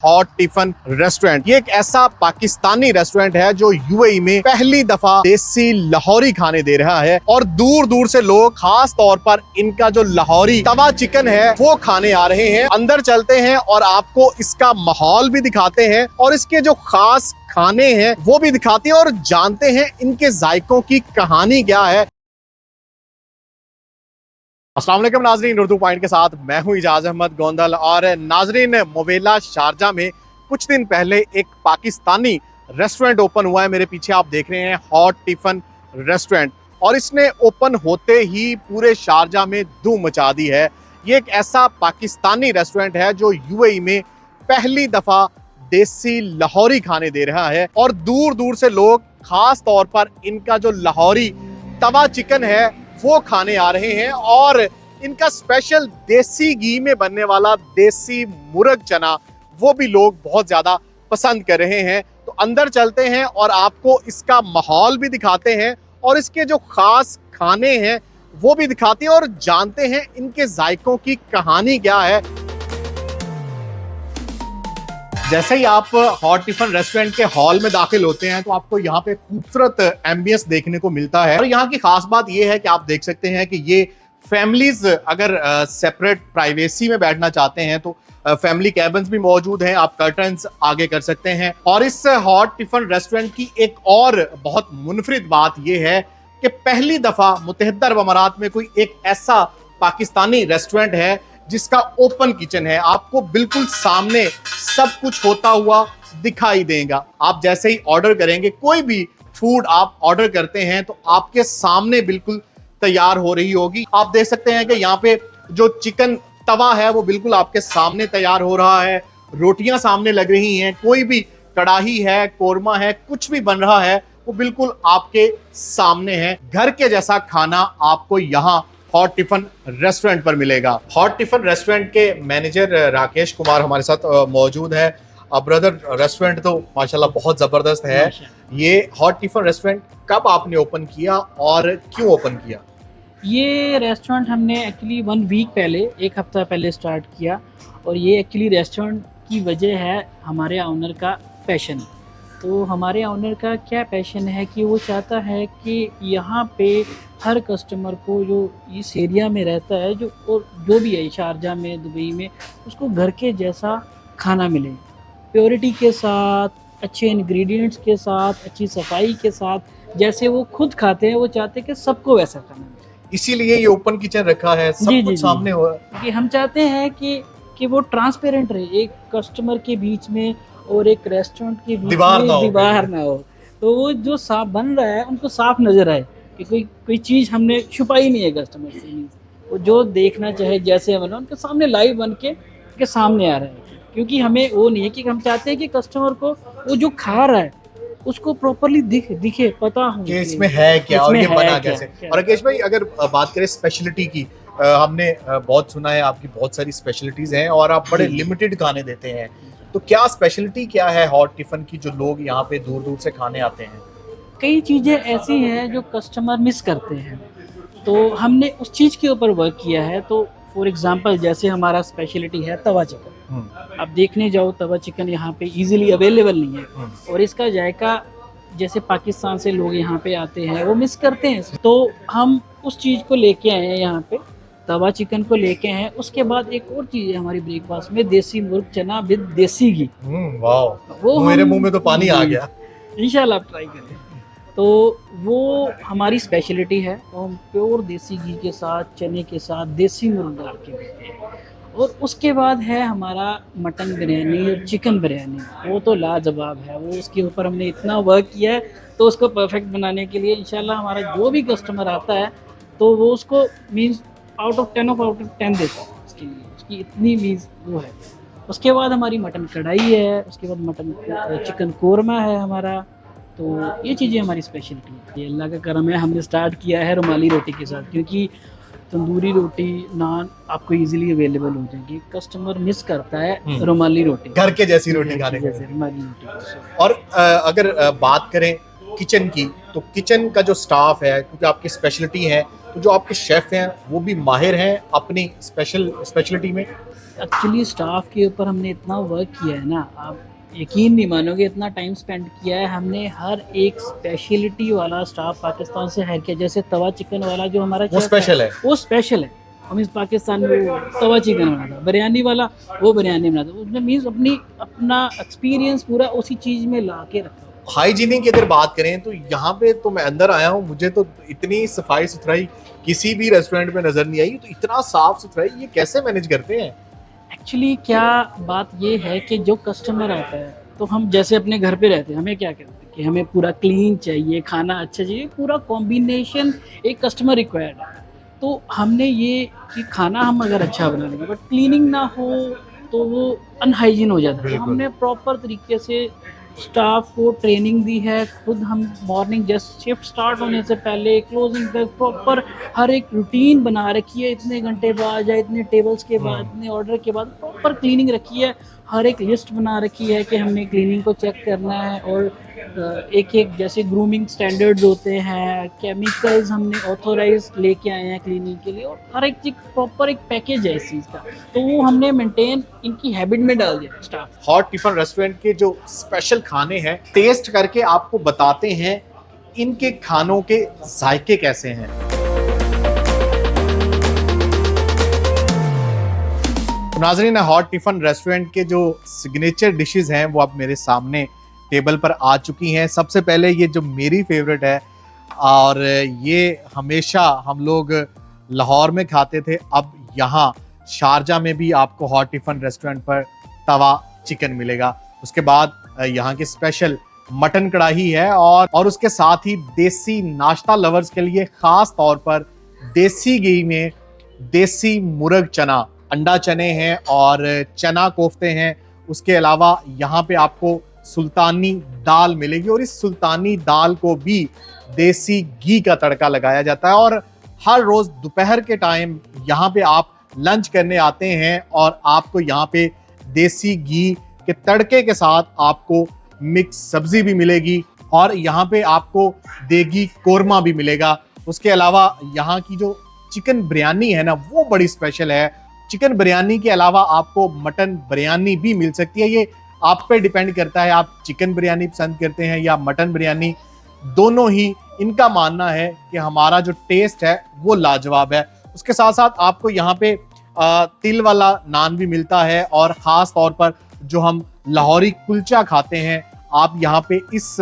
Hot tiffin restaurant. ये एक ऐसा पाकिस्तानी रेस्टोरेंट है जो यूएई में पहली दफा देसी लाहौरी खाने दे रहा है और दूर दूर से लोग खास तौर पर इनका जो लाहौरी तवा चिकन है वो खाने आ रहे हैं। अंदर चलते हैं और आपको इसका माहौल भी दिखाते हैं और इसके जो खास खाने हैं वो भी दिखाते हैं और जानते हैं इनके जायकों की कहानी क्या है। अस्सलाम वालेकुम नाजरीन, उर्दू पॉइंट के साथ मैं हूं इजाज अहमद गोंदल। और नाजरीन, मोवेला शारजा में कुछ दिन पहले एक पाकिस्तानी रेस्टोरेंट ओपन हुआ है। मेरे पीछे आप देख रहे हैं हॉट टिफिन रेस्टोरेंट, और इसने ओपन होते ही पूरे शारजा में धूम मचा दी है। ये एक ऐसा पाकिस्तानी रेस्टोरेंट है जो यूएई में पहली दफा देसी लाहौरी खाने दे रहा है और दूर दूर से लोग खास तौर पर इनका जो लाहौरी तवा चिकन है वो खाने आ रहे हैं। और इनका स्पेशल देसी घी में बनने वाला देसी मुर्ग चना वो भी लोग बहुत ज्यादा पसंद कर रहे हैं। तो अंदर चलते हैं और आपको इसका माहौल भी दिखाते हैं और इसके जो खास खाने हैं वो भी दिखाते हैं और जानते हैं इनके जायकों की कहानी क्या है। जैसे ही आप हॉट टिफिन रेस्टोरेंट के हॉल में दाखिल होते हैं तो आपको यहाँ पे खूबसूरत एम्बियंस देखने को मिलता है। और यहाँ की खास बात यह है कि आप देख सकते हैं कि ये फैमिलीज अगर सेपरेट प्राइवेसी में बैठना चाहते हैं तो फैमिली कैबिन्स भी मौजूद हैं, आप कर्टन्स आगे कर सकते हैं। और इस हॉट टिफिन रेस्टोरेंट की एक और बहुत मुनफरिद बात यह है कि पहली दफा मुत्तहिदा अरब अमारात में कोई एक ऐसा पाकिस्तानी रेस्टोरेंट है जिसका ओपन किचन है। आपको बिल्कुल सामने सब कुछ होता हुआ दिखाई देगा। आप जैसे ही ऑर्डर करेंगे, कोई भी फूड आप ऑर्डर करते हैं तो आपके सामने बिल्कुल तैयार हो रही होगी। आप देख सकते हैं कि यहाँ पे जो चिकन तवा है वो बिल्कुल आपके सामने तैयार हो रहा है, रोटियां सामने लग रही हैं, कोई भी कढ़ाई है, कोरमा है, कुछ भी बन रहा है वो बिल्कुल आपके सामने है। घर के जैसा खाना आपको यहाँ हॉट टिफिन रेस्टोरेंट पर मिलेगा। हॉट टिफिन रेस्टोरेंट के मैनेजर राकेश कुमार हमारे साथ मौजूद है। ब्रदर, रेस्टोरेंट तो माशाल्लाह बहुत ज़बरदस्त है। ये हॉट टिफिन रेस्टोरेंट कब आपने ओपन किया और क्यों ओपन किया? ये रेस्टोरेंट हमने एक्चुअली 1 वीक पहले, 1 हफ्ता पहले स्टार्ट किया। और ये एक्चुअली रेस्टोरेंट की वजह है हमारे ओनर का पैशन। तो हमारे ओनर का क्या पैशन है कि वो चाहता है कि यहाँ पे हर कस्टमर को जो इस एरिया में रहता है, जो भी है शारजा में, दुबई में, उसको घर के जैसा खाना मिले, प्योरिटी के साथ, अच्छे इंग्रेडिएंट्स के साथ, अच्छी सफाई के साथ, जैसे वो खुद खाते हैं वो चाहते हैं कि सबको वैसा खाना मिले। इसीलिए ये ओपन किचन रखा है, सब कुछ सामने हो। कि हम चाहते हैं कि वो ट्रांसपेरेंट रहे, एक कस्टमर के बीच में और एक रेस्टोरेंट के बीच में दीवार ना हो। तो वो जो साफ बन रहा है उनको साफ नजर आए कि कोई चीज़ हमने छुपाई नहीं है कस्टमर से। वो जो देखना चाहे जैसे बना उनके सामने लाइव बन के सामने आ रहा है। क्योंकि हमें वो नहीं है कि हम चाहते हैं कि कस्टमर को वो जो खा रहा है उसको प्रॉपरली दिखे, पता हो कि इसमें है क्या और ये बना कैसे। और राकेश भाई, अगर बात करें स्पेशलिटी की, हमने बहुत सुना है आपकी बहुत सारी स्पेशलिटीज हैं और आप बड़े लिमिटेड खाने देते हैं। तो क्या स्पेशलिटी क्या है हॉट टिफिन की जो लोग यहाँ पे दूर दूर से खाने आते हैं? कई चीज़ें ऐसी हैं जो कस्टमर मिस करते हैं, तो हमने उस चीज़ के ऊपर वर्क किया है। तो फॉर एग्जांपल, जैसे हमारा स्पेशलिटी है तवा चिकन। आप देखने जाओ, तवा चिकन यहाँ पे इजीली अवेलेबल नहीं है और इसका जायका जैसे पाकिस्तान से लोग यहाँ पे आते हैं वो मिस करते हैं। तो हम उस चीज़ को लेके आए हैं यहाँ पे, तवा चिकन को लेके हैं। उसके बाद एक और चीज़ है हमारी ब्रेकफास्ट में, देसी मुर्ग चना विद देसी घी। वाह, वो मेरे मुंह में तो पानी आ गया। इंशाल्लाह आप ट्राई करें। तो वो हमारी स्पेशलिटी है। तो हम प्योर देसी घी के साथ, चने के साथ, देसी मुर्ग डाल के देते हैं। और उसके बाद है हमारा मटन बिरयानी और चिकन बिरयानी, वो तो लाजवाब है। वो उसके ऊपर हमने इतना वर्क किया है तो उसको परफेक्ट बनाने के लिए इंशाल्लाह हमारा जो भी कस्टमर आता है तो वो उसको मीन्स आउट ऑफ 10 देता है उसके लिए, उसकी इतनी मीन्स वो है। उसके बाद हमारी मटन कढ़ाई है, उसके बाद मटन चिकन कोरमा है हमारा। तो ये चीज़ें हमारी स्पेशलिटी है। ये अल्लाह का करम है, हमने स्टार्ट किया है रुमाली रोटी के साथ, क्योंकि तंदूरी रोटी, नान आपको इजीली अवेलेबल हो जाएगी। कस्टमर मिस करता है रुमाली रोटी, घर के जैसी रोटी खाने जैसे रुमाली रोटी। और अगर बात करें किचन की, तो किचन का जो स्टाफ है, क्योंकि आपकी स्पेशलिटी है, तो जो आपके शेफ हैं वो भी माहिर हैं अपनी स्पेशलिटी में। एक्चुअली स्टाफ के ऊपर हमने इतना वर्क किया है ना, आप यकीन नहीं मानोगे, इतना टाइम स्पेंड किया है हमने। हर एक स्पेशलिटी वाला स्टाफ पाकिस्तान से हायर किया। जैसे तवा चिकन वाला जो हमारा वो chef स्पेशल है। वो स्पेशल है। हम इस पाकिस्तान में वो तवा चिकन बना था, बिरयानी वाला वो बिरयानी बना था। उसने मीन्स अपना एक्सपीरियंस पूरा उसी चीज़ में ला के रखा। हाइजीनिक की अगर बात करें तो यहाँ पे तो मैं अंदर आया हूँ, मुझे तो इतनी सफाई सुथराई किसी भी रेस्टोरेंट में नजर नहीं आई। तो इतना साफ सुथराई ये कैसे मैनेज करते हैं? एक्चुअली क्या बात ये है कि जो कस्टमर आता है, तो हम जैसे अपने घर पे रहते हैं, हमें क्या कहते हैं कि हमें पूरा क्लीन चाहिए, खाना अच्छा चाहिए, पूरा कॉम्बिनेशन एक कस्टमर रिक्वायर्ड है। तो हमने ये कि खाना हम अगर अच्छा बना लेंगे बट क्लीनिंग ना हो तो वो अनहाइजीन हो जाता है। तो हमने प्रॉपर तरीके से स्टाफ को ट्रेनिंग दी है। खुद हम मॉर्निंग जस्ट शिफ्ट स्टार्ट होने से पहले क्लोजिंग तक प्रॉपर हर एक रूटीन बना रखी है। इतने घंटे बाद या इतने टेबल्स के बाद, इतने ऑर्डर के बाद प्रॉपर क्लीनिंग रखी है। हर एक लिस्ट बना रखी है कि हमने क्लीनिंग को चेक करना है। और एक एक जैसे ग्रूमिंग स्टैंडर्ड्स होते हैं, केमिकल्स हमने ऑथोराइज लेके आए हैं क्लीनिंग के लिए। और हर एक चीज़ प्रॉपर एक पैकेज है इस चीज़ का, तो वो हमने मेंटेन इनकी हैबिट में डाल दिया स्टाफ। हॉट टिफिन रेस्टोरेंट के जो स्पेशल खाने हैं टेस्ट करके आपको बताते हैं इनके खानों के जायके कैसे हैं। तो नाज़रीन, हॉट टिफिन रेस्टोरेंट के जो सिग्नेचर डिशेस हैं वो अब मेरे सामने टेबल पर आ चुकी हैं। सबसे पहले ये जो मेरी फेवरेट है, और ये हमेशा हम लोग लाहौर में खाते थे, अब यहाँ शारजा में भी आपको हॉट टिफिन रेस्टोरेंट पर तवा चिकन मिलेगा। उसके बाद यहाँ की स्पेशल मटन कढ़ाई है, और उसके साथ ही देसी नाश्ता लवर्स के लिए खास तौर पर देसी घी में देसी मुर्ग चना, अंडा चने हैं और चना कोफ्ते हैं। उसके अलावा यहाँ पे आपको सुल्तानी दाल मिलेगी, और इस सुल्तानी दाल को भी देसी घी का तड़का लगाया जाता है। और हर रोज दोपहर के टाइम यहाँ पे आप लंच करने आते हैं और आपको यहाँ पे देसी घी के तड़के के साथ आपको मिक्स सब्जी भी मिलेगी, और यहाँ पे आपको देगी कोरमा भी मिलेगा। उसके अलावा यहाँ की जो चिकन बिरयानी है ना, वो बड़ी स्पेशल है। चिकन बिरयानी के अलावा आपको मटन बिरयानी भी मिल सकती है। ये आप पे डिपेंड करता है आप चिकन बिरयानी पसंद करते हैं या मटन बिरयानी। दोनों ही इनका मानना है कि हमारा जो टेस्ट है वो लाजवाब है। उसके साथ साथ आपको यहाँ पे तिल वाला नान भी मिलता है, और ख़ास तौर पर जो हम लाहौरी कुलचा खाते हैं, आप यहाँ पे इस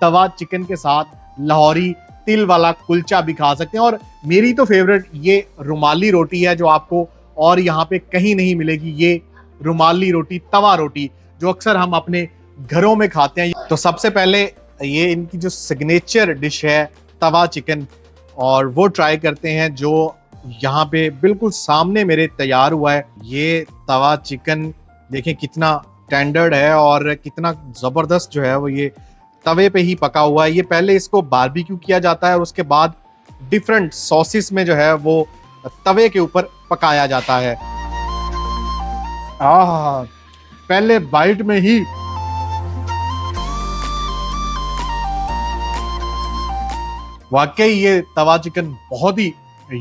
तवा चिकन के साथ लाहौरी तिल वाला कुलचा भी खा सकते हैं। और मेरी तो फेवरेट ये रुमाली रोटी है जो आपको और यहाँ पे कहीं नहीं मिलेगी। ये रुमाली रोटी, तवा रोटी, जो अक्सर हम अपने घरों में खाते हैं। तो सबसे पहले ये इनकी जो सिग्नेचर डिश है तवा चिकन, और वो ट्राई करते हैं जो यहाँ पे बिल्कुल सामने मेरे तैयार हुआ है। ये तवा चिकन देखें कितना टेंडर्ड है और कितना ज़बरदस्त जो है वो ये तवे पे ही पका हुआ है। ये पहले इसको बारबेक्यू किया जाता है और उसके बाद डिफरेंट सॉसेस में जो है वो तवे के ऊपर पकाया जाता है। पहले बाइट में ही वाकई ये तवा चिकन बहुत ही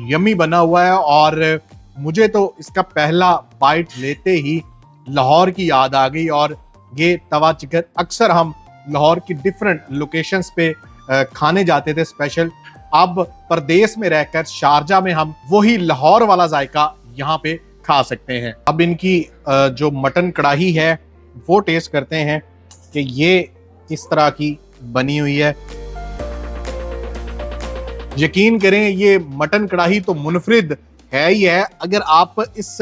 यमी बना हुआ है, और मुझे तो इसका पहला बाइट लेते ही लाहौर की याद आ गई। और ये तवा चिकन अक्सर हम लाहौर की डिफरेंट लोकेशंस पे खाने जाते थे स्पेशल। अब परदेश में रहकर शारजा में हम वही लाहौर वाला जायका यहाँ पे खा सकते हैं। अब इनकी जो मटन कढ़ाई है वो टेस्ट करते हैं कि ये किस तरह की बनी हुई है। यकीन करें ये मटन कढ़ाई तो मुनफरिद है ही है। अगर आप इस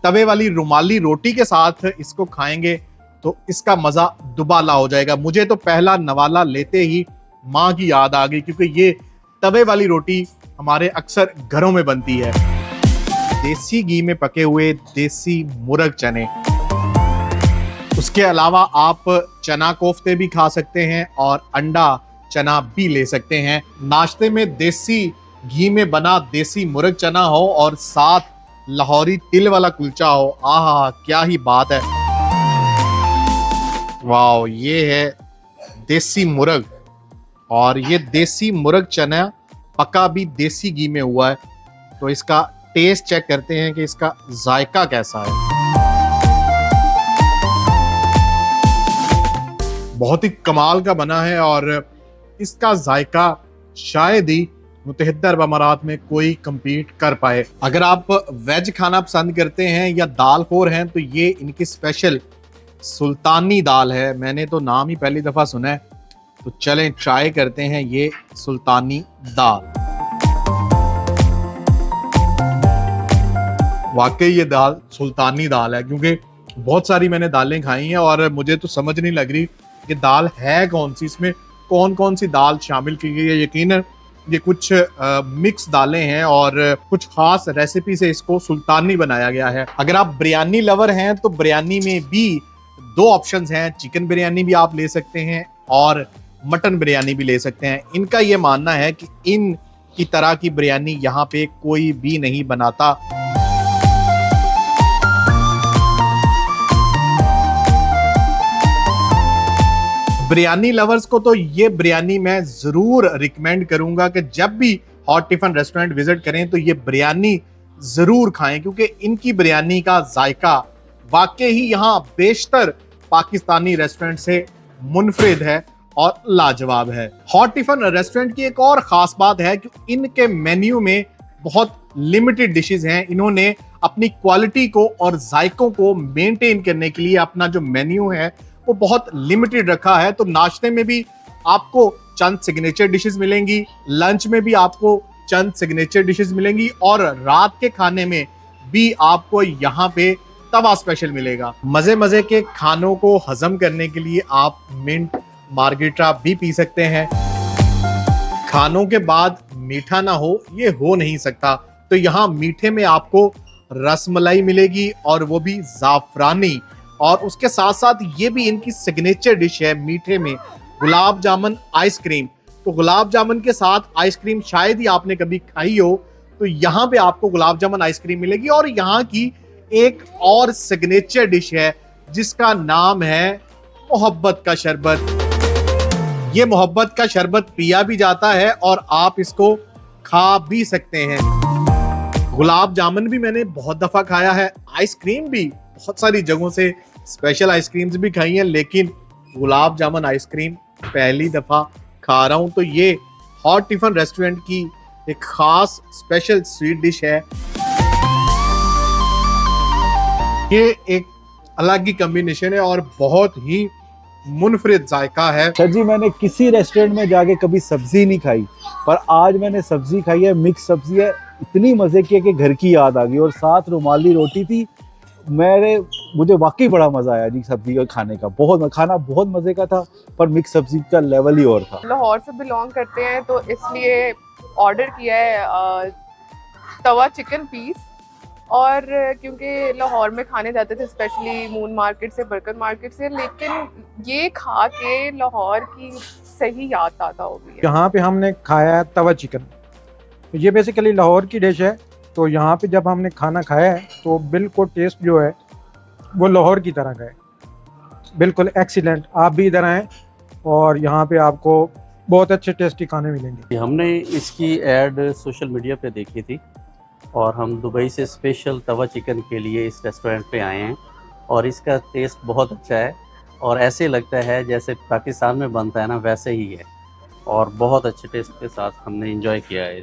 तवे वाली रुमाली रोटी के साथ इसको खाएंगे तो इसका मजा दुबाला हो जाएगा। मुझे तो पहला नवाला लेते ही माँ की याद आ गई, क्योंकि ये तवे वाली रोटी हमारे अक्सर घरों में बनती है। देसी घी में पके हुए देसी मुर्ग चने, उसके अलावा आप चना कोफ्ते भी खा सकते हैं और अंडा चना भी ले सकते हैं। नाश्ते में देसी घी में बना देसी मुर्ग चना हो और साथ लाहौरी तिल वाला कुलचा हो, आहा क्या ही बात है। वाह, ये है देसी मुर्ग, और ये देसी मुर्ग चना पका भी देसी घी में हुआ है। तो इसका टेस्ट चेक करते हैं कि इसका जायका कैसा है। बहुत ही कमाल का बना है और इसका जायका शायद ही मुत्तहिदा अरब अमारात में कोई compete कर पाए। अगर आप वेज खाना पसंद करते हैं या दाल खोर हैं तो ये इनकी स्पेशल सुल्तानी दाल है। मैंने तो नाम ही पहली दफ़ा सुना है, तो चलें ट्राई करते हैं ये सुल्तानी दाल। वाकई ये दाल सुल्तानी दाल है, क्योंकि बहुत सारी मैंने दालें खाई हैं और मुझे तो समझ नहीं लग रही कि दाल है कौन सी, इसमें कौन कौन सी दाल शामिल की गई है। यकीनन ये कुछ मिक्स दालें हैं और कुछ खास रेसिपी से इसको सुल्तानी बनाया गया है। अगर आप बिरयानी लवर हैं तो बिरयानी में भी दो ऑप्शंस हैं, चिकन बिरयानी भी आप ले सकते हैं और मटन बिरयानी भी ले सकते हैं। इनका ये मानना है कि इन की तरह की बिरयानी यहाँ पे कोई भी नहीं बनाता। बिरयानी लवर्स को तो ये बिरयानी मैं जरूर रिकमेंड करूंगा कि जब भी हॉट टिफिन रेस्टोरेंट विजिट करें तो ये बिरयानी जरूर खाएं, क्योंकि इनकी बिरयानी का जायका वाकई ही यहाँ बेशतर पाकिस्तानी रेस्टोरेंट से मुनफरिद है और लाजवाब है। हॉट टिफिन रेस्टोरेंट की एक और खास बात है कि इनके मेन्यू में बहुत लिमिटेड डिशेस हैं। इन्होंने अपनी क्वालिटी को और जायकों को मेंटेन करने के लिए अपना जो मेन्यू है वो बहुत लिमिटेड रखा है। तो नाश्ते में भी आपको चंद सिग्नेचर डिशेस मिलेंगी, लंच में भी आपको चंद सिग्नेचर डिशेस मिलेंगी और रात के खाने में भी आपको यहाँ पे तवा स्पेशल मिलेगा। मजे मजे के खानों को हजम करने के लिए आप मिंट मार्गरिटा भी पी सकते हैं। खानों के बाद मीठा ना हो, ये हो नहीं सकता। तो यहाँ मीठे में आपको रसमलाई मिलेगी और वो भी जाफरानी, और उसके साथ साथ ये भी इनकी सिग्नेचर डिश है मीठे में गुलाब जामुन आइसक्रीम। तो गुलाब जामुन के साथ आइसक्रीम शायद ही आपने कभी खाई हो, तो यहाँ पे आपको गुलाब जामुन आइसक्रीम मिलेगी। और यहाँ की एक और सिग्नेचर डिश है जिसका नाम है मोहब्बत का शरबत। ये मोहब्बत का शरबत पिया भी जाता है और आप इसको खा भी सकते हैं। गुलाब जामुन भी मैंने बहुत दफा खाया है, आइसक्रीम भी बहुत सारी जगहों से स्पेशल आइसक्रीम्स भी खाई हैं, लेकिन गुलाब जामुन आइसक्रीम पहली दफा खा रहा हूं। तो ये हॉट टिफिन रेस्टोरेंट की एक खास स्पेशल स्वीट डिश है। ये एक अलग ही कॉम्बिनेशन है और बहुत ही मुनफरिद जायका है। सर जी, मैंने किसी रेस्टोरेंट में जाके कभी सब्जी नहीं खाई, पर आज मैंने सब्जी खाई है, मिक्स सब्जी है, इतनी मजे की है कि घर की याद आ गई। और साथ रुमाली रोटी थी। मुझे वाकई बड़ा मजा आया जी सब्जी का खाने का। खाना बहुत मजे का था, पर मिक्स सब्जी का लेवल ही और था। लाहौर से बिलोंग करते हैं तो इसलिए ऑर्डर किया है तवा चिकन पीस। और क्योंकि लाहौर में खाने जाते थे स्पेशली मून मार्केट से, बरकत मार्केट से, लेकिन ये खा के लाहौर की सही याद ताज़ा हो गई है। यहाँ पे हमने खाया है तवा चिकन। ये बेसिकली लाहौर की डिश है। तो यहाँ पे जब हमने खाना खाया है तो बिल्कुल टेस्ट जो है वो लाहौर की तरह का है, बिल्कुल एक्सीलेंट। आप भी इधर आएँ और यहाँ पे आपको बहुत अच्छे टेस्टी खाने मिलेंगे। हमने इसकी ऐड सोशल मीडिया पे देखी थी और हम दुबई से स्पेशल तवा चिकन के लिए इस रेस्टोरेंट पे आए हैं और इसका टेस्ट बहुत अच्छा है और ऐसे लगता है जैसे पाकिस्तान में बनता है ना, वैसे ही है और बहुत अच्छे टेस्ट के साथ हमने एंजॉय किया है।